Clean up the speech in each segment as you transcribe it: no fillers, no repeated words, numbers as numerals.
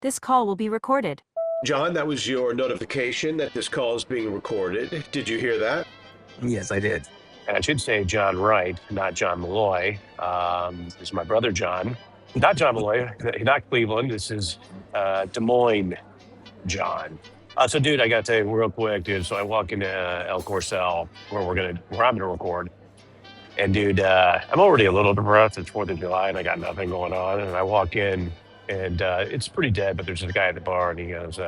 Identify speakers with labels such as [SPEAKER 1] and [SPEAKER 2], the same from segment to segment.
[SPEAKER 1] This call will be recorded.
[SPEAKER 2] John, that was your notification that this call is being recorded. Did you hear that?
[SPEAKER 3] Yes, I did.
[SPEAKER 4] And I should say John Wright, not John Malloy. This is my brother John. Not John Malloy, not Cleveland. This is Des Moines John. So, dude, I got to tell you real quick, dude. So I walk into El Corcel, where I'm gonna record, and dude, I'm already a little depressed. It's 4th of July, and I got nothing going on. And I walk in, and it's pretty dead. But there's a guy at the bar, and he goes,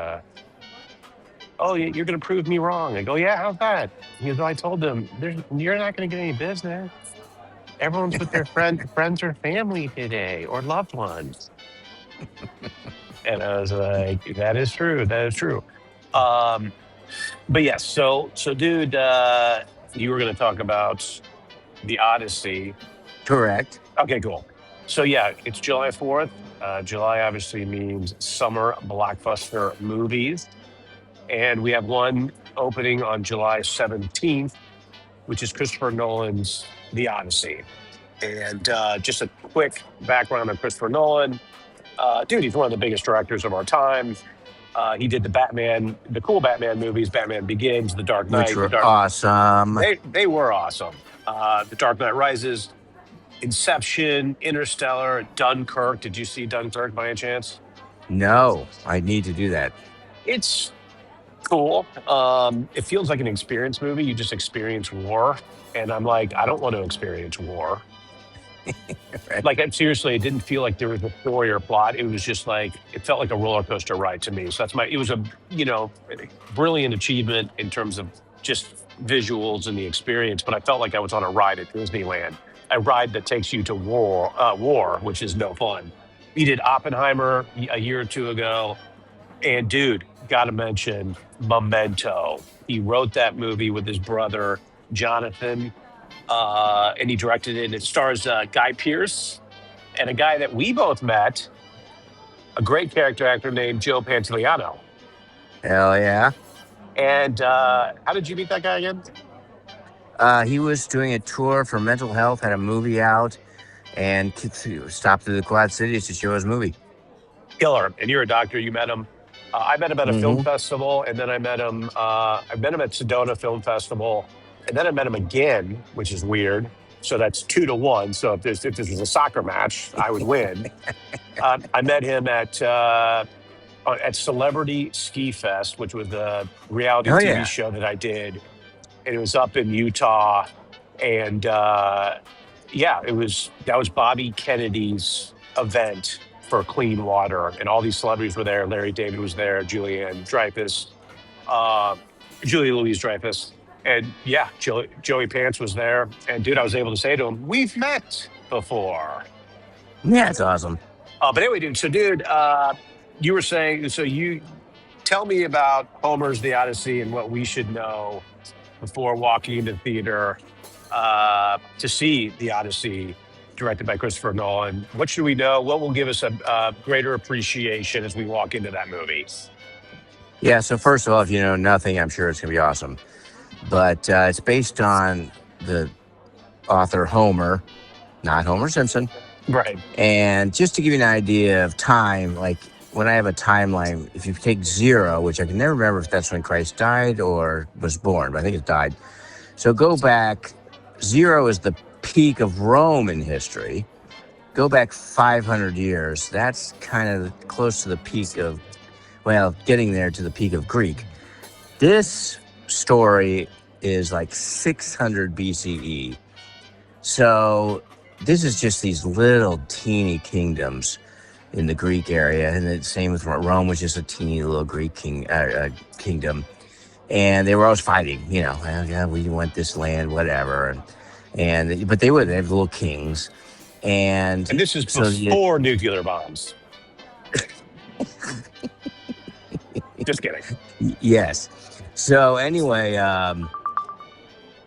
[SPEAKER 4] "Oh, you're going to prove me wrong." I go, "Yeah, how's that?" He goes, "Well, I told them you're not going to get any business. Everyone's with their friends or family today, or loved ones." And I was like, "That is true. That is true." Um, but yes, so dude, you were going to talk about the Odyssey.
[SPEAKER 3] Correct.
[SPEAKER 4] Okay, cool. So yeah, it's July 4th. July obviously means summer blockbuster movies. And we have one opening on July 17th, which is Christopher Nolan's The Odyssey. And just a quick background on Christopher Nolan. Dude, he's one of the biggest directors of our time. He did the cool Batman movies, Batman Begins, The Dark
[SPEAKER 3] Which
[SPEAKER 4] Knight.
[SPEAKER 3] were awesome.
[SPEAKER 4] They were awesome. The Dark Knight Rises, Inception, Interstellar, Dunkirk. Did you see Dunkirk by any chance?
[SPEAKER 3] No, I need to do that.
[SPEAKER 4] It's cool. It feels like an experience movie. You just experience war. And I'm like, I don't want to experience war.
[SPEAKER 3] Right.
[SPEAKER 4] Like, seriously, it didn't feel like there was a story or plot. It was just like, it felt like a roller coaster ride to me. So it was a, brilliant achievement in terms of just visuals and the experience. But I felt like I was on a ride at Disneyland, a ride that takes you to war, which is no fun. We did Oppenheimer a year or two ago. And dude, got to mention Memento. He wrote that movie with his brother, Jonathan, and he directed it. And it stars Guy Pearce and a guy that we both met, a great character actor named Joe Pantoliano.
[SPEAKER 3] Hell yeah.
[SPEAKER 4] And how did you meet that guy again?
[SPEAKER 3] He was doing a tour for mental health, had a movie out, and stopped through the Quad Cities to show his movie.
[SPEAKER 4] Killer. And you're a doctor. You met him. I met him at a film festival, and then I met him at Sedona Film Festival, and then I met him again, which is weird. So that's 2-1. So if this was a soccer match, I would win. I met him at Celebrity Ski Fest, which was the reality TV show that I did, and it was up in Utah. And that was Bobby Kennedy's event for clean water, and all these celebrities were there. Larry David was there, Julia Louise-Dreyfus, and Joey Pants was there. And dude, I was able to say to him, "We've met before."
[SPEAKER 3] Yeah, it's awesome.
[SPEAKER 4] But anyway, dude. So, dude, you were saying. So, you tell me about Homer's The Odyssey and what we should know before walking into the theater to see The Odyssey, directed by Christopher Nolan. What should we know? What will give us a greater appreciation as we walk into that movie?
[SPEAKER 3] Yeah, so first of all, if you know nothing, I'm sure it's going to be awesome. But it's based on the author Homer, not Homer Simpson.
[SPEAKER 4] Right.
[SPEAKER 3] And just to give you an idea of time, like when I have a timeline, if you take 0, which I can never remember if that's when Christ died or was born, but I think it died. So go back, 0 is the peak of Rome in history. Go back 500 years. That's kind of close to the peak of, getting there to the peak of Greek. This story is like 600 BCE. So this is just these little teeny kingdoms in the Greek area. And the same with Rome, was just a teeny little Greek kingdom. And they were always fighting, we want this land, whatever. But they have little kings, and
[SPEAKER 4] this is before nuclear bombs. Just kidding.
[SPEAKER 3] Yes. So anyway,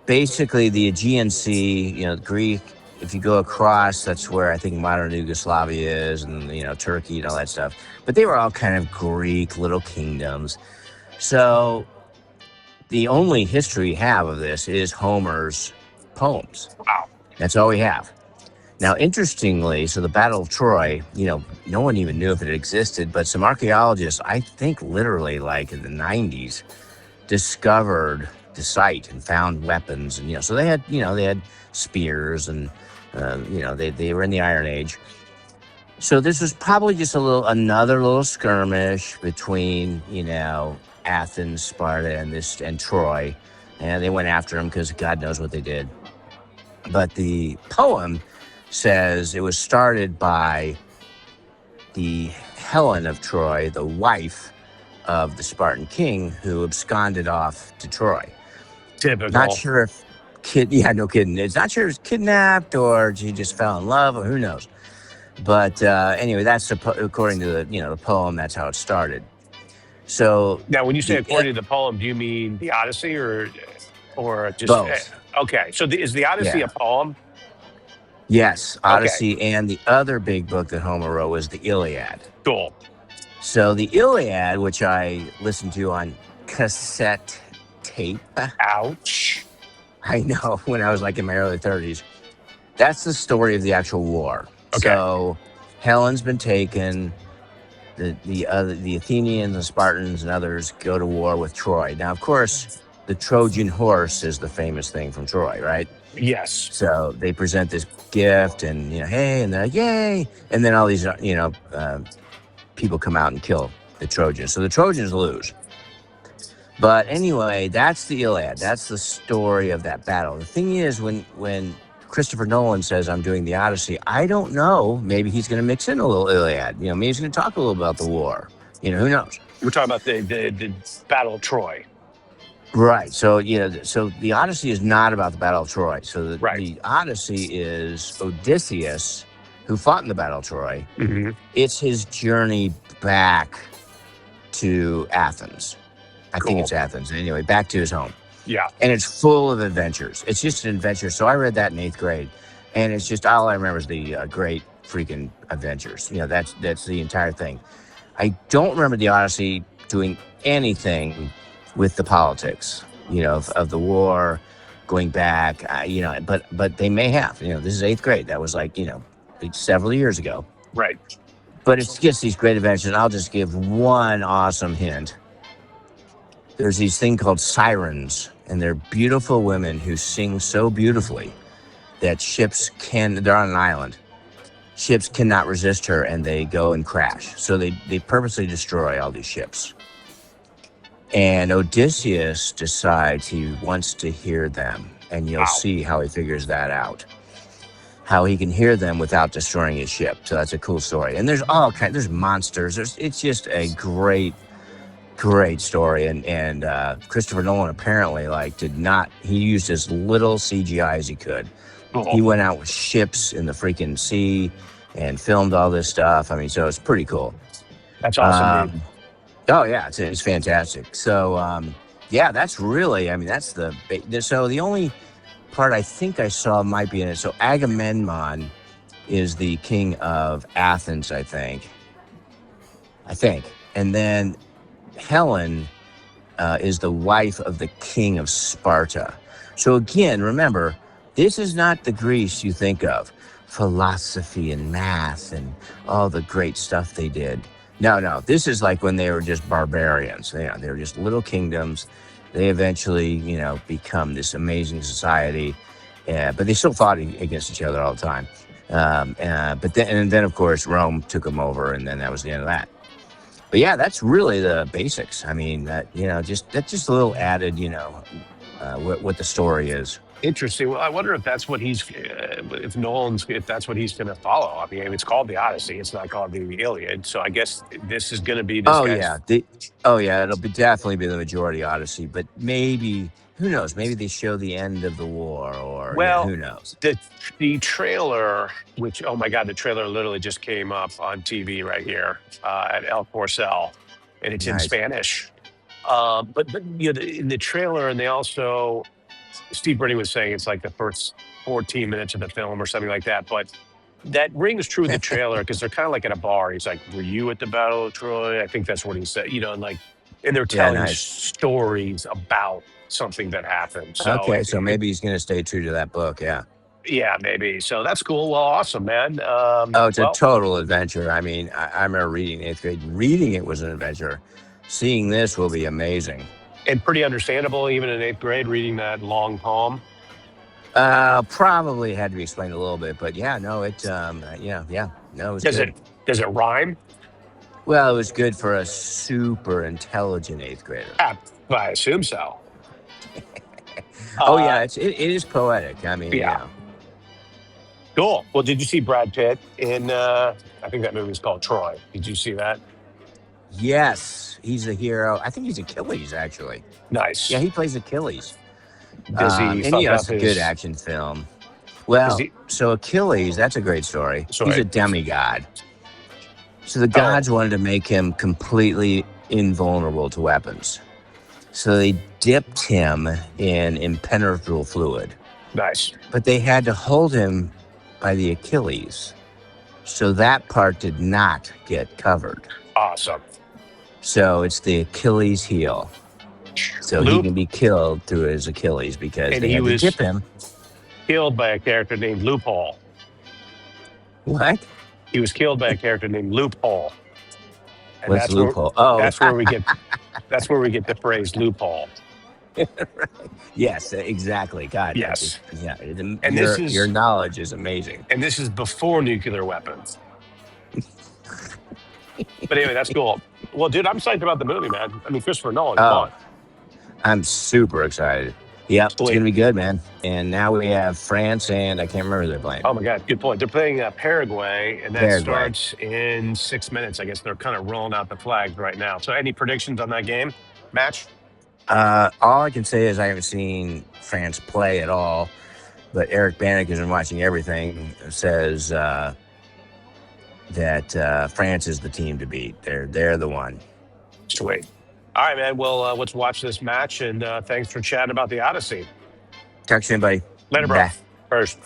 [SPEAKER 3] basically the Aegean Sea, Greek. If you go across, that's where I think modern Yugoslavia is, and Turkey and all that stuff. But they were all kind of Greek little kingdoms. So the only history we have of this is Homer's poems.
[SPEAKER 4] Wow.
[SPEAKER 3] That's all we have. Now, interestingly, so the Battle of Troy, no one even knew if it existed, but some archaeologists, I think literally like in the 90s, discovered the site and found weapons. And, so they had spears and, they were in the Iron Age. So this was probably just another little skirmish between, Athens, Sparta, and Troy. And they went after him because God knows what they did. But the poem says it was started by the Helen of Troy, the wife of the Spartan king, who absconded off to Troy.
[SPEAKER 4] Typical.
[SPEAKER 3] Not sure if no kidding. It's not sure if it was kidnapped or she just fell in love or who knows. But anyway, that's according to the poem. That's how it started. So
[SPEAKER 4] now, when you say according to the poem, do you mean the Odyssey or just
[SPEAKER 3] both?
[SPEAKER 4] Okay, so is the Odyssey a poem?
[SPEAKER 3] Yes, Odyssey, and the other big book that Homer wrote was the Iliad.
[SPEAKER 4] Cool.
[SPEAKER 3] So the Iliad, which I listened to on cassette tape.
[SPEAKER 4] Ouch.
[SPEAKER 3] I know, when I was like in my early 30s. That's the story of the actual war.
[SPEAKER 4] Okay.
[SPEAKER 3] So Helen's been taken. The Athenians, the Spartans, and others go to war with Troy. Now, of course, the Trojan horse is the famous thing from Troy, right?
[SPEAKER 4] Yes.
[SPEAKER 3] So they present this gift, and hey, and they're like, yay, and then all these people come out and kill the Trojans. So the Trojans lose. But anyway, that's the Iliad. That's the story of that battle. The thing is, when Christopher Nolan says I'm doing the Odyssey, I don't know. Maybe he's going to mix in a little Iliad. Maybe he's going to talk a little about the war. Who knows?
[SPEAKER 4] We're talking about the Battle of Troy.
[SPEAKER 3] Right. So, so the Odyssey is not about the Battle of Troy. So
[SPEAKER 4] Right.
[SPEAKER 3] The Odyssey is Odysseus, who fought in the Battle of Troy.
[SPEAKER 4] Mm-hmm.
[SPEAKER 3] It's his journey back to Athens. I think it's Athens. Anyway, back to his home.
[SPEAKER 4] Yeah.
[SPEAKER 3] And it's full of adventures. It's just an adventure. So I read that in 8th grade. And it's just, all I remember is the great freaking adventures. That's the entire thing. I don't remember the Odyssey doing anything with the politics, of the war, going back, but they may have. This is 8th grade. That was like, several years ago.
[SPEAKER 4] Right.
[SPEAKER 3] But it's just these great adventures. And I'll just give one awesome hint. There's these thing called Sirens, and they're beautiful women who sing so beautifully that they're on an island. Ships cannot resist her, and they go and crash. So they purposely destroy all these ships. And Odysseus decides he wants to hear them, and you'll see how he figures that out. How he can hear them without destroying his ship. So that's a cool story. And there's there's monsters. It's just a great story. And Christopher Nolan apparently he used as little CGI as he could.
[SPEAKER 4] Oh.
[SPEAKER 3] He went out with ships in the freaking sea and filmed all this stuff. I mean, so it's pretty cool.
[SPEAKER 4] That's awesome, dude.
[SPEAKER 3] Oh yeah, it's fantastic. So that's really, that's so the only part I think I saw might be in it. So Agamemnon is the king of Athens, I think, and then Helen is the wife of the king of Sparta. So again, remember, this is not the Greece you think of, philosophy and math and all the great stuff they did. No, this is like when they were just barbarians. They were just little kingdoms. They eventually, become this amazing society, but they still fought against each other all the time. But then, of course, Rome took them over, and then that was the end of that. But yeah, that's really the basics. I mean, that's just a little added, what the story is.
[SPEAKER 4] Interesting. Well, I wonder if that's what if that's what he's going to follow. I mean, it's called the Odyssey. It's not called the Iliad. So I guess this is going to be this guy's...
[SPEAKER 3] It'll definitely be the majority Odyssey. But maybe, who knows? Maybe they show the end of the war, or who knows?
[SPEAKER 4] The trailer, which, oh my God, the trailer literally just came up on TV right here at El Porcel, and it's in Spanish. But in the trailer, and they also... Steve Brittany was saying it's like the first 14 minutes of the film or something like that. But that rings true in the trailer because they're kind of like at a bar. He's like, were you at the Battle of Troy? I think that's what he said, and they're telling stories about something that happened. So
[SPEAKER 3] so maybe he's going to stay true to that book. Yeah.
[SPEAKER 4] Yeah, maybe. So that's cool. Well, awesome, man.
[SPEAKER 3] Oh, it's a
[SPEAKER 4] Well,
[SPEAKER 3] total adventure. I mean, I remember reading eighth grade. Reading it was an adventure. Seeing this will be amazing.
[SPEAKER 4] and pretty understandable, even in eighth grade, reading that long poem.
[SPEAKER 3] Probably had to be explained a little bit, but yeah, no, no, it was
[SPEAKER 4] Does
[SPEAKER 3] good.
[SPEAKER 4] it rhyme?
[SPEAKER 3] Well, it was good for a super intelligent eighth grader.
[SPEAKER 4] Ah, I assume so.
[SPEAKER 3] Oh
[SPEAKER 4] Uh,
[SPEAKER 3] yeah, it is poetic. I mean,
[SPEAKER 4] yeah, cool. Well, did you see Brad Pitt in? I think that movie is called Troy. Did you see that?
[SPEAKER 3] yes, he's a hero. I think he's Achilles, actually. Yeah,
[SPEAKER 4] Nice.
[SPEAKER 3] he plays Achilles.
[SPEAKER 4] Does he
[SPEAKER 3] And
[SPEAKER 4] fuck up
[SPEAKER 3] it's a good
[SPEAKER 4] his?
[SPEAKER 3] action film.
[SPEAKER 4] Does
[SPEAKER 3] Well,
[SPEAKER 4] he?
[SPEAKER 3] so Achilles, that's a great story. He's a
[SPEAKER 4] Sorry.
[SPEAKER 3] demigod. So the
[SPEAKER 4] Oh,
[SPEAKER 3] gods wanted to make him completely invulnerable to weapons. So they dipped him in impenetrable fluid,
[SPEAKER 4] nice.
[SPEAKER 3] but they had to hold him by the Achilles. So that part did not get covered.
[SPEAKER 4] Awesome.
[SPEAKER 3] So it's the Achilles heel. So he
[SPEAKER 4] Loop,
[SPEAKER 3] can be killed through his Achilles because
[SPEAKER 4] and
[SPEAKER 3] they
[SPEAKER 4] he
[SPEAKER 3] had to
[SPEAKER 4] was
[SPEAKER 3] dip him.
[SPEAKER 4] killed by a character named Loophole.
[SPEAKER 3] What?
[SPEAKER 4] He was killed by a character named Loophole, and
[SPEAKER 3] What's loophole? Oh,
[SPEAKER 4] that's where we get the phrase loophole.
[SPEAKER 3] yes, exactly. God, I just
[SPEAKER 4] Yes,
[SPEAKER 3] yeah.
[SPEAKER 4] and
[SPEAKER 3] Your knowledge is amazing.
[SPEAKER 4] this is before nuclear weapons. But anyway, that's cool. Well, dude, I'm psyched about the movie, man. I mean, Christopher Nolan, come
[SPEAKER 3] Oh,
[SPEAKER 4] on.
[SPEAKER 3] I'm super excited. Yep, it's
[SPEAKER 4] Sweet.
[SPEAKER 3] gonna be good, man. And now we have France and I can't remember who they're playing.
[SPEAKER 4] Oh my God, good point. They're playing Paraguay, and that
[SPEAKER 3] Paraguay.
[SPEAKER 4] starts in 6 minutes. I guess they're kind of rolling out the flags right now. So, any predictions on that game match?
[SPEAKER 3] All I can say is I haven't seen France play at all, but Eric Bannick has been watching everything. Says that France is the team to beat. They're the one.
[SPEAKER 4] Sweet. All right, man. Well, let's watch this match, and thanks for chatting about the Odyssey.
[SPEAKER 3] Talk soon, buddy.
[SPEAKER 4] Later, bro.
[SPEAKER 3] Bye.
[SPEAKER 4] First.